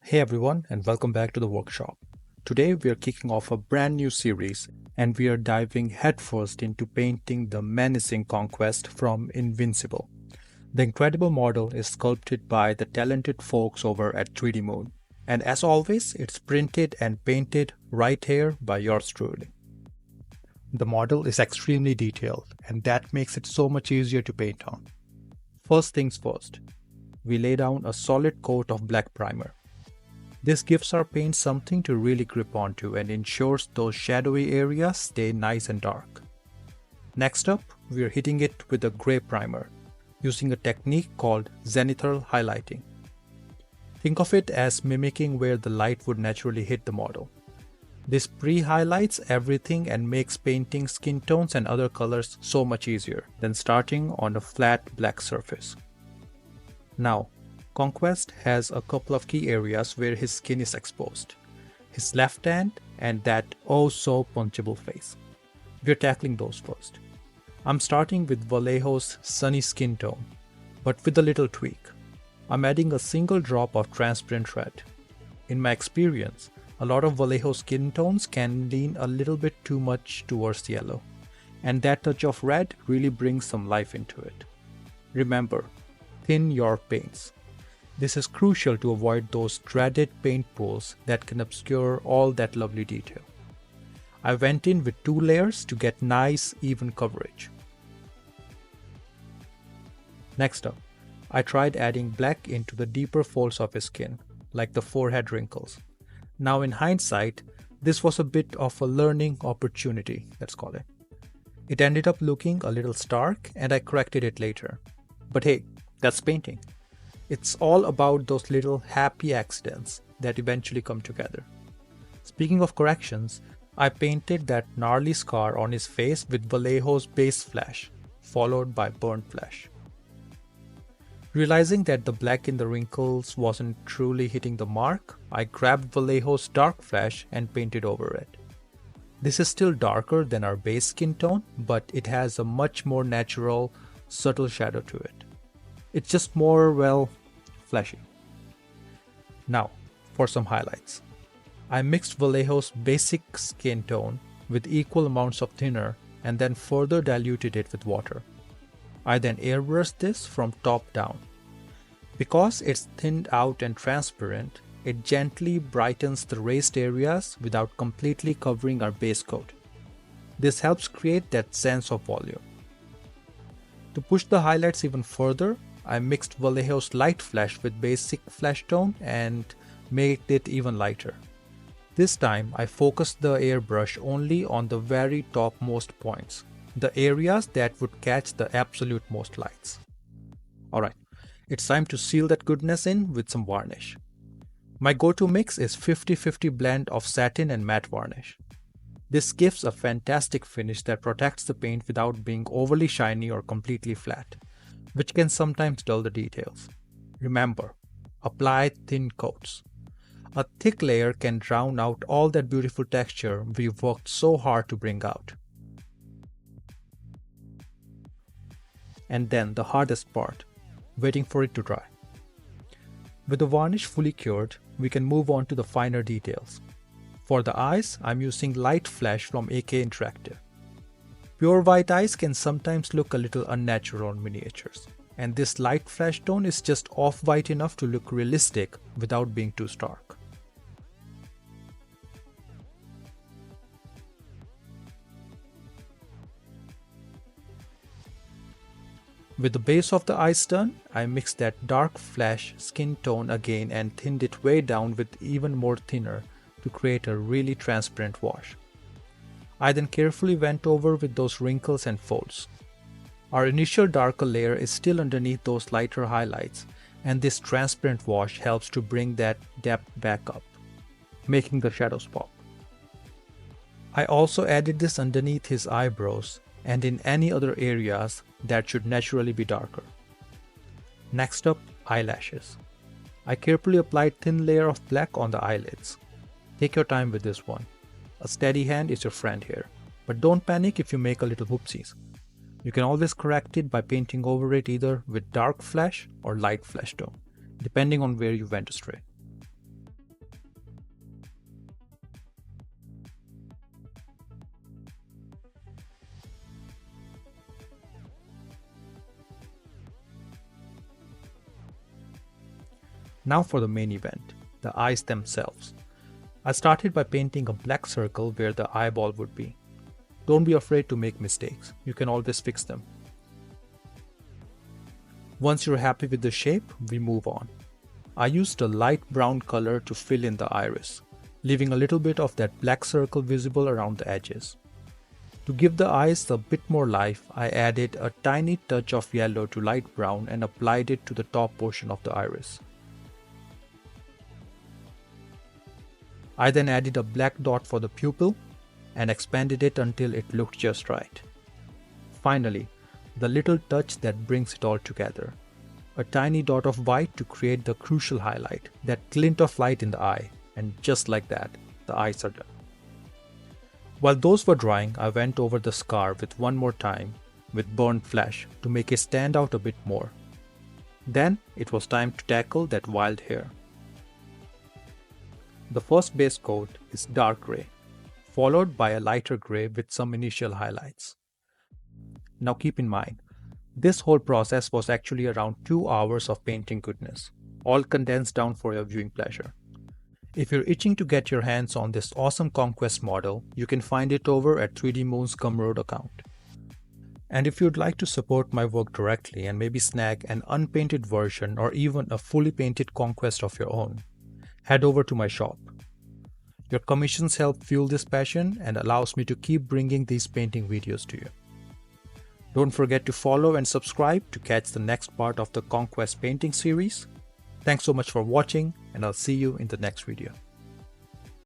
Hey everyone, and welcome back to the workshop. Today we are kicking off a brand new series and we are diving headfirst into painting the menacing conquest from Invincible. The incredible model is sculpted by the talented folks over at 3Dmoonn, and as always, it's printed and painted right here by yours truly. The model is extremely detailed, and that makes it so much easier to paint on. First things first, we lay down a solid coat of black primer. This gives our paint something to really grip onto and ensures those shadowy areas stay nice and dark. Next up, we are hitting it with a gray primer, using a technique called zenithal highlighting. Think of it as mimicking where the light would naturally hit the model. This pre-highlights everything and makes painting skin tones and other colors so much easier than starting on a flat black surface. Now, Conquest has a couple of key areas where his skin is exposed. His left hand and that oh so punchable face. We're tackling those first. I'm starting with Vallejo's sunny skin tone, but with a little tweak. I'm adding a single drop of transparent red. In my experience, a lot of Vallejo skin tones can lean a little bit too much towards yellow, and that touch of red really brings some life into it. Remember, thin your paints. This is crucial to avoid those dreaded paint pools that can obscure all that lovely detail. I went in with 2 layers to get nice, even coverage. Next up, I tried adding black into the deeper folds of his skin, like the forehead wrinkles. Now in hindsight, this was a bit of a learning opportunity, let's call it. It ended up looking a little stark and I corrected it later. But hey, that's painting. It's all about those little happy accidents that eventually come together. Speaking of corrections, I painted that gnarly scar on his face with Vallejo's base flash, followed by burnt flesh. Realizing that the black in the wrinkles wasn't truly hitting the mark, I grabbed Vallejo's dark flash and painted over it. This is still darker than our base skin tone, but it has a much more natural, subtle shadow to it. It's just more, well, fleshy. Now, for some highlights. I mixed Vallejo's basic skin tone with equal amounts of thinner and then further diluted it with water. I then airbrushed this from top down. Because it's thinned out and transparent, it gently brightens the raised areas without completely covering our base coat. This helps create that sense of volume. To push the highlights even further, I mixed Vallejo's light flesh with basic flesh tone and made it even lighter. This time I focused the airbrush only on the very topmost points, the areas that would catch the absolute most lights. Alright, it's time to seal that goodness in with some varnish. My go-to mix is 50-50 blend of satin and matte varnish. This gives a fantastic finish that protects the paint without being overly shiny or completely flat, which can sometimes dull the details. Remember, apply thin coats. A thick layer can drown out all that beautiful texture we've worked so hard to bring out. And then the hardest part, waiting for it to dry. With the varnish fully cured, we can move on to the finer details. For the eyes, I'm using light flesh from AK Interactive. Pure white eyes can sometimes look a little unnatural on miniatures, and this light flesh tone is just off-white enough to look realistic without being too stark. With the base of the eyes done, I mixed that dark flesh skin tone again and thinned it way down with even more thinner to create a really transparent wash. I then carefully went over with those wrinkles and folds. Our initial darker layer is still underneath those lighter highlights, and this transparent wash helps to bring that depth back up, making the shadows pop. I also added this underneath his eyebrows and in any other areas that should naturally be darker. Next up, eyelashes. I carefully applied thin layer of black on the eyelids. Take your time with this one. A steady hand is your friend here, but don't panic if you make a little whoopsies. You can always correct it by painting over it either with dark flesh or light flesh tone, depending on where you went astray. Now for the main event, the eyes themselves. I started by painting a black circle where the eyeball would be. Don't be afraid to make mistakes, you can always fix them. Once you're happy with the shape, we move on. I used a light brown color to fill in the iris, leaving a little bit of that black circle visible around the edges. To give the eyes a bit more life, I added a tiny touch of yellow to light brown and applied it to the top portion of the iris. I then added a black dot for the pupil and expanded it until it looked just right. Finally, the little touch that brings it all together. A tiny dot of white to create the crucial highlight, that glint of light in the eye, and just like that, the eyes are done. While those were drying, I went over the scar with one more time with burnt flesh to make it stand out a bit more. Then it was time to tackle that wild hair. The first base coat is dark grey, followed by a lighter grey with some initial highlights. Now keep in mind, this whole process was actually around 2 hours of painting goodness, all condensed down for your viewing pleasure. If you're itching to get your hands on this awesome Conquest model, you can find it over at 3Dmoonn's Gumroad account. And if you'd like to support my work directly and maybe snag an unpainted version or even a fully painted Conquest of your own, head over to my shop. Your commissions help fuel this passion and allows me to keep bringing these painting videos to you. Don't forget to follow and subscribe to catch the next part of the Conquest painting series. Thanks so much for watching, and I'll see you in the next video.